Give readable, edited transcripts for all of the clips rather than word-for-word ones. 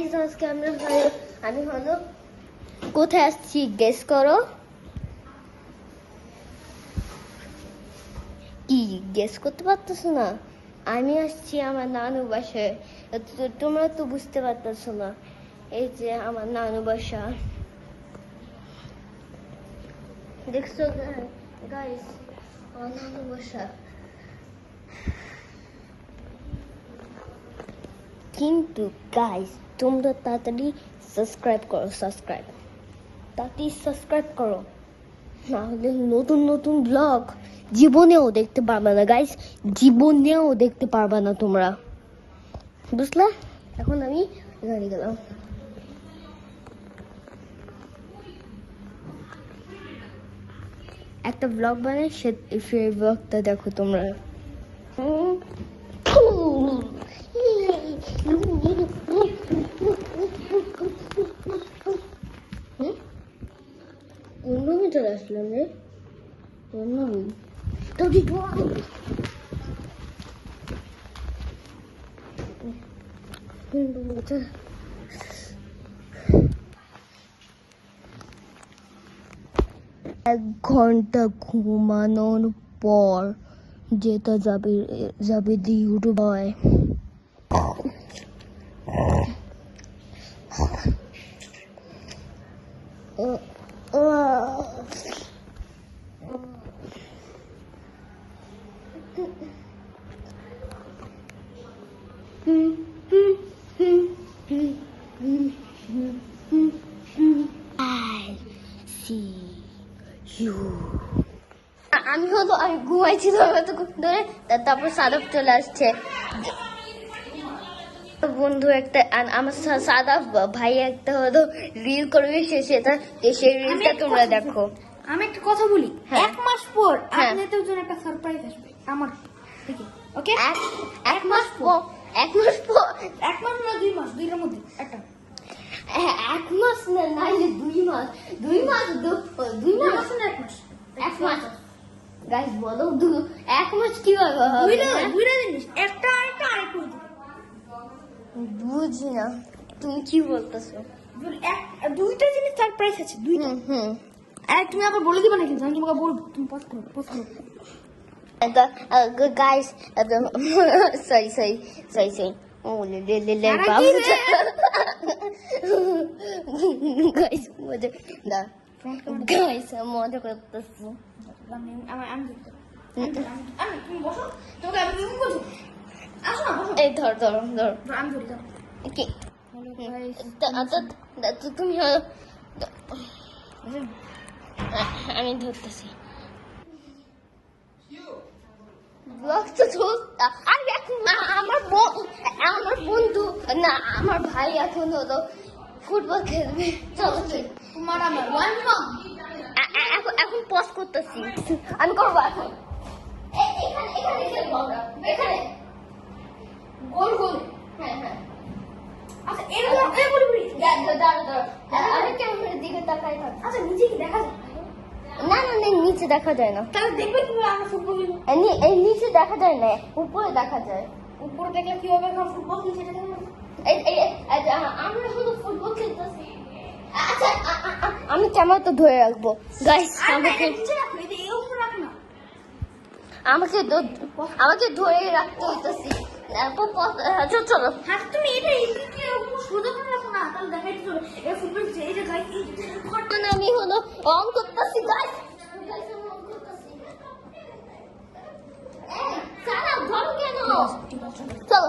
Guys আজকে আমি হলো কোথায় আসছি গেস করো। কি গেস করতে পারতেছো না? আমি আসছি আমার নানু বাসায়। তোমরা তো বুঝতে পারতেছো না। এই যে আমার নানু বাসা, দেখছো গাইস? আমার নানু বাসা। কিন্তু গাইস তোমরা তাড়াতাড়ি সাবস্ক্রাইব করো, না হলে নতুন নতুন ব্লগ জীবনেও দেখতে পারবে না গাইস, জীবনেও দেখতে পারবে না তোমরা, বুঝলা? এখন আমি এখানে গেলাম। একটা ব্লগ বানাই, সেই ব্লগটা দেখো তোমরা। কোনভাবে চলে আসলাম রে? কোনভাবে এক ঘন্টা ঘুমানোর পর যেটা যাবে ইউটিউব হয়। আমি ঘুমাইছিলাম এতক্ষণ ধরে, তারপর সাদাব চলে আসছে। বন্ধু একটা আমার সাদাব ভাই একটা হলো রিল করবে, সেই রিলটা তোমরা দেখো। আমি একটা কথা বলি, হ্যাঁ। 1 মাস পর হ্যাঁ। আপনাদের জন্য একটা সারপ্রাইজ আসবে আমার থেকে। ওকে? এক মাস পর 1 মাস না 2 মাস, 2 এর মধ্যে একটা। 1 মাস না, নাইলে 2 মাস। 2 মাস না 1 মাস। গাইস বলো 1 মাস কিভাবে হবে? দুইটা জিনিস, একটা আরেকটা বুঝি না তুমি কি বলতেছো। দুইটা জিনিস সারপ্রাইজ আছে, দুইটা। আর তুমি আবার বলে দিবা না কিন্তু, আমি তোমাকে বলবো, তুমি পজ করো। guys sorry oh le babu guys মজা না guys মজা করতেছি। তুমি বসো, তোমাকে আমি বলবো। আসো না, বসো। এই ধর আমি ধরি, দাও। কি তুমি আমি ধরতেছি। আমার বন্ধু না, আমার ভাই এখন হলো ফুটবল খেলবে। চলো তোমার আমার এখন পজ করতেছি, আমি করবো এখন। এখানে খেলবো আমরা, এখানে গোল হ্যাঁ। আচ্ছা এরকম বলি দাঁড়া আমি ক্যামেরার দিকে তাকাই থাক। আচ্ছা নিচে কি দেখা যায়? না নিচে দেখা যায় না। তাহলে দেখবে তুমি আমরা ফুটবল এই নিচে দেখা যায় না, উপরে দেখা যায়। উপরে দেখলে কি হবে? আমরা ফুটবল খেলছি, সেটা দেখো। আমরা শুধু ফুটবল খেলতেছি। আচ্ছা আমি ক্যামেরাটা ধরে রাখবো গাইস। আমাকে ধরে রাখতে হইতেছি। চলো তুমি এটা সোজা করে রাখো না, তাহলে দেখাইতে চলো। এই ফুটবল এই যে গাইস, আমি হলো অন করতেছি গাইস। সারা ঘর কেন? চলো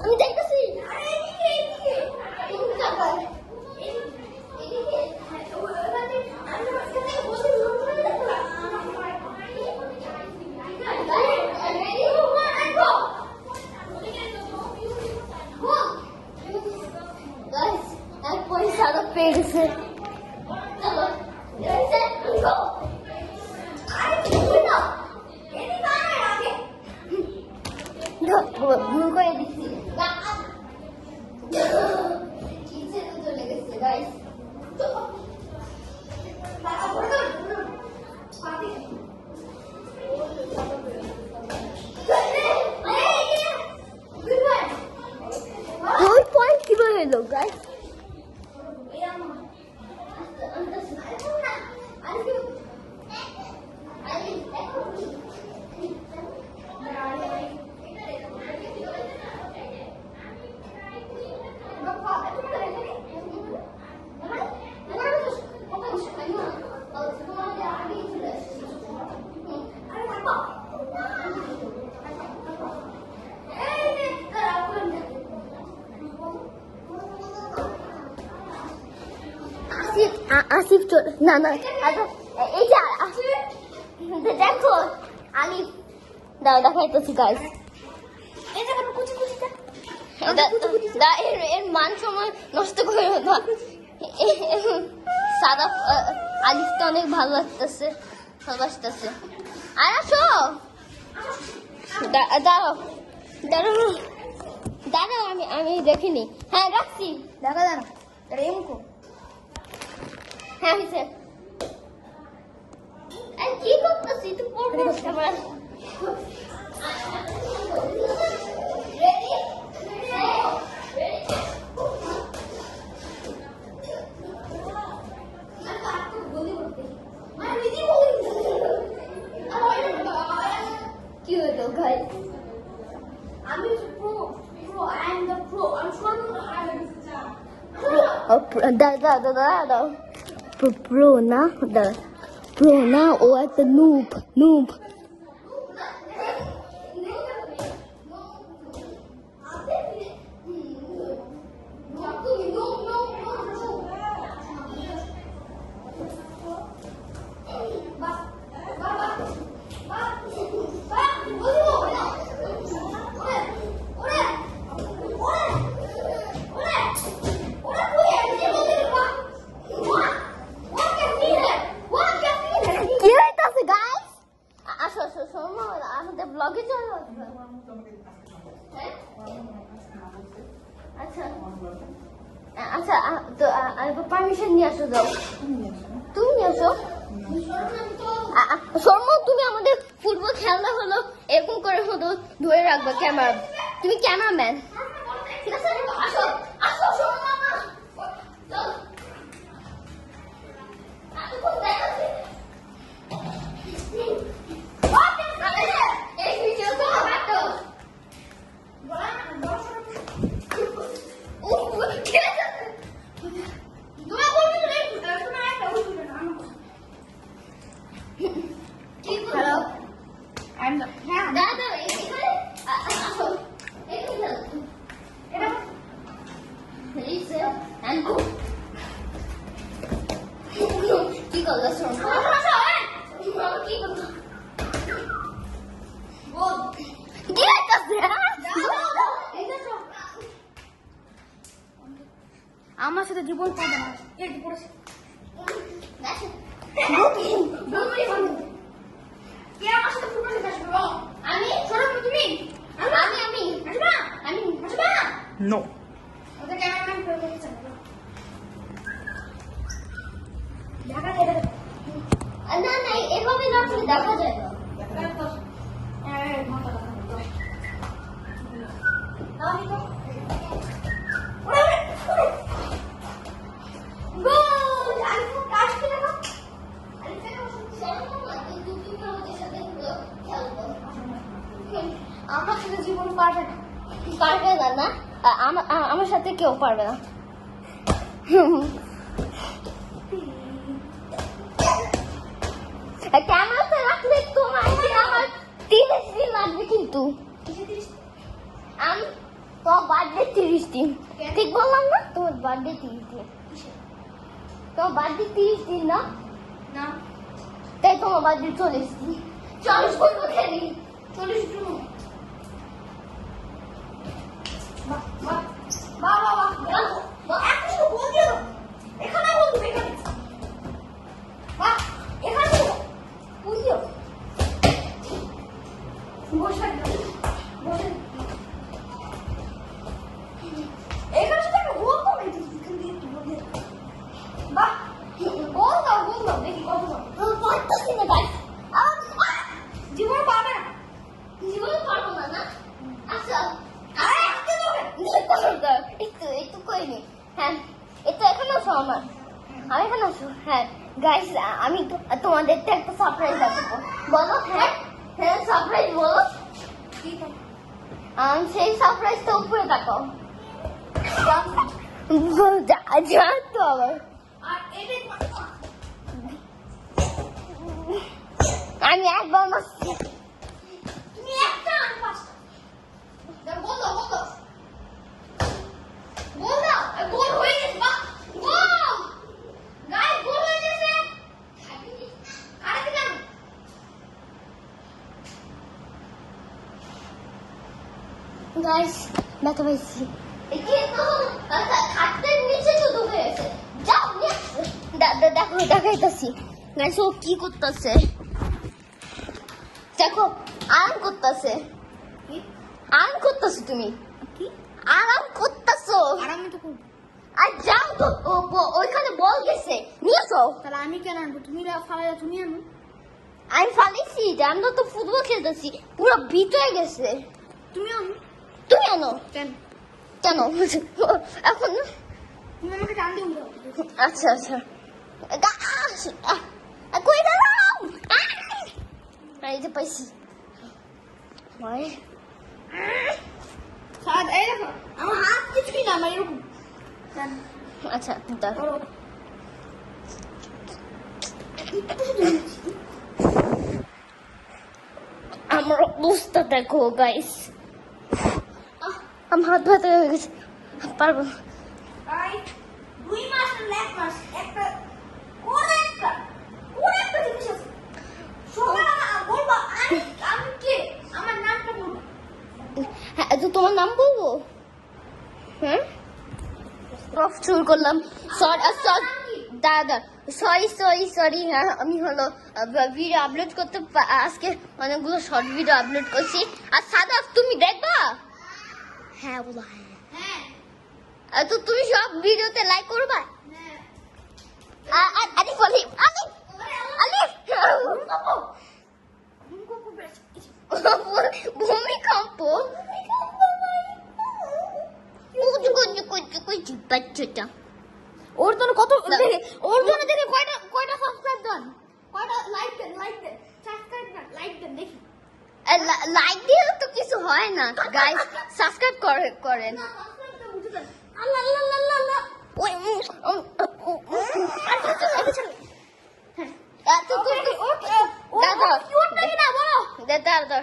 আমি দেখতেছি। পয়সা পেয়ে গেছে। চলো ভুল করে দিচ্ছি, চলে গেছে গাইস। আসিফ চলে না না আচ্ছা, এই যে দেখো আলিফ দাও দেখাইতেছি গাইস এই দেখো কুচি কুচি এর মান সময় নষ্ট করে না সাদা আলিফটা অনেক ভালো লাগতেছে ভালোবাসতেছে আর আসো দাঁড়াও দাঁড়াও দাঁড়াও আমি দেখিনি হ্যাঁ রাখছি দেখা যায় না এটা এই মুখো হ্যাঁ হয়েছে কি করতেছি তুই পড়বো ক্যামেরা কি হলো গাইস আমি pro I am the pro আমি শোনো দাও প্রো না প্রো না ও একটা নুব নুব কি হইতাছে গাইস আসো আসো শোনো আমাদের ব্লগে চলো আচ্ছা আচ্ছা তো পারমিশন নিয়ে আসো যাও তুমি নিয়ে আসো শর্মা তুমি আমাদের ফুটবল খেলা হলো এরকম করে হলো ধরে রাখবে ক্যামেরা তুমি ক্যামেরাম্যান ঠিক আছে আসো আসো শর্মা চলো এই ভিডিও তো কাটো হ্যালো দাদা এখানে আসো এখানে এটা রিসে এন্ড কি করলো শোনো কি করলো কি হইতাছে আমার সাথে জীবন পাবে না এই যে পড়েছে কে আমার সাথে ফুটবল খেলতে আসবে বলো আমি শোনো তুমি আমি আসবা আমি আসবা No. ওদের ক্যামেরাম্যান করে দিয়েছে দেখা যায় না না এভাবে রাখলে দেখা যায় না আমার সাথে জীবন পারবে না পারবে না আমার সাথে কেউ পারবে না ক্যামেরাতে রাখলে তোমার আমার 30 দিন লাগবে কিন্তু আমি তোমার বার্থডে 30 দিন ঠিক বললাম না তোমার বার্থডে 30 দিন তোমার বার্থডে 30 দিন না না তাই তোমার বার্থডে 40 দিন 40 বলবো খেলি 40 জন বাহ বাহ বাহ বাহ বাহ একটা শুধু বল দিও এখানে বলবো এখানে বাহ এখানে বল দিও বসে বসে এখানে শুধু একটা গোল করে দিই এখান দিয়ে একটু বল দিও বাহ গোল দাও দেখি কত পারতেছি না গাইস জীবন পাবে না জীবনে পারবো না আচ্ছা আরে আসতে দেবে একটু করিনি হ্যাঁ এটা এখানে আসো আমার আমি এখানে আসো হ্যাঁ গাইস আমি তোমাদেরকে একটা সারপ্রাইজ আছে বলো হ্যাঁ হ্যাঁ সারপ্রাইজ বলো সেই সারপ্রাইজটা উপরে তাকাও জান তো আবার আর এটা আমি একবার মারছি তুমি একটা আর পাঁচটা বল দাও গোল হয়ে গেছে বাহ ওয়াও গাইস গোল হয়ে গাইস ব্যথা পাইছি খাটের নিচে তো ঢুকে গেছে যাও দেখো দেখাইতাছি গাইস ও কি করতেছে দেখো আরাম করতেছে আরাম করতেছো তুমি কি আরাম করতেছো আরাম তো করব আর যাও তো ওইখানে বল গেছে নিয়ে আসো তাহলে আমি কেন আনবো তুমি ফালাই তুমি আনো আমি ফালিছি আমরা তো ফুটবল খেলতেছি পুরো ভিতরে গেছে তুমি আনো তুমি আনো কেন কেন এখন তুমি আমাকে টান দিও আচ্ছা আচ্ছা কই গেলাম এই যে পাইছি সাদ এই দেখো আমার হাত কিছুই না আমার এরকম কেন আচ্ছা দাও করো আমার অবস্থা দেখো গাইস আমার হাত ব্যথা হয়ে গেছে পারবো না। এই 2 মাস না 1 মাস একটা কোন একটা জিনিস আছে সকালবেলা বলবো আমি কে আমার নামটা বলবো হ্যাঁ তো তোমার নাম বলবো হ্যাঁ অফ শুরু করলাম দাদা সরি হ্যাঁ আমি হলো ভিডিও আপলোড করতে আজকে অনেকগুলো শর্ট ভিডিও আপলোড করছি আর সাদা তুমি দেখবা হ্যাঁ বলো হ্যাঁ আর তো তুমি সব ভিডিওতে লাইক করবা হ্যাঁ আলিফ আলিফ আলিফ আলিফ ভূমিকম্প বাচ্চাটা ওর জন্য কত দেখে ওর জন্য দেখে কয়টা সাবস্ক্রাইব দেন কয়টা লাইক দেন সাবস্ক্রাইব না লাইক দেন দেখি লাইক দিলে তো কিছু হয় না গাইস সাবস্ক্রাইব করেন না সাবস্ক্রাইব তো বুঝে দেন আল্লাহ আল্লাহ আল্লাহ আল্লাহ ওই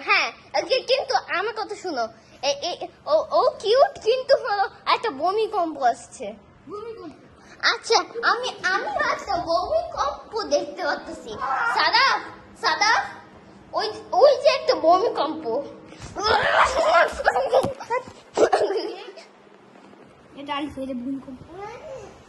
হ্যাঁ কিন্তু আমার কথা শুনো ও কিউট কিন্তু হলো একটা ভূমিকম্প আসছে ভূমিকম্প আচ্ছা আমি একটা ভূমিকম্প দেখতে পাচ্ছি সাদা ওই যে একটা ভূমিকম্প এটা আলিফ এটা ভূমিকম্প